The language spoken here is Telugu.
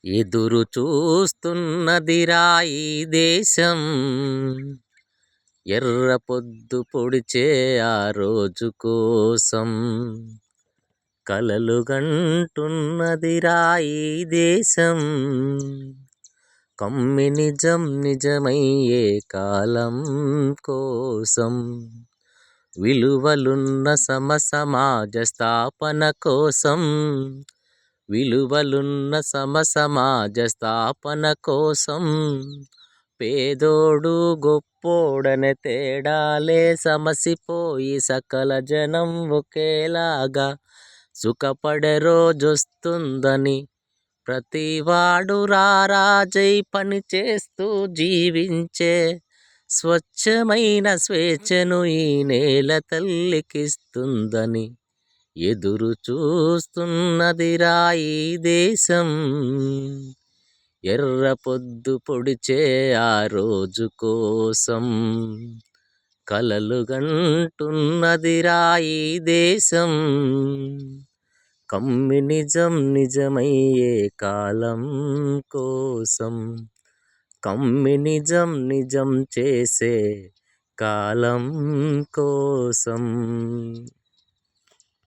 ఎదురు చూస్తున్నదిరా ఈ దేశం, ఎర్ర పొద్దు పొడిచే ఆ రోజు కోసం. కలలు గంటున్నదిరా ఈ దేశం, కమ్మి నిజం నిజమయ్యే కాలం కోసం. విలువలున్న సమాజ స్థాపన కోసం, విలువలున్న సమాజ స్థాపన కోసం. పేదోడు గొప్పోడనే తేడాలే సమసిపోయి సకల జనం ఒకేలాగా సుఖపడే రోజొస్తుందని, ప్రతివాడు రారాజై పని చేస్తూ జీవించే స్వచ్ఛమైన స్వేచ్ఛను ఈ నేల తల్లికిస్తుందని ఎదురు చూస్తున్నదిరా ఈ దేశం, ఎర్ర పొద్దు పొడిచే ఆ రోజు కోసం. కలలు గంటున్నదిరా ఈ దేశం, కమ్మి నిజం నిజమయ్యే కాలం కోసం. కమ్మి నిజం నిజం చేసే కాలం కోసం.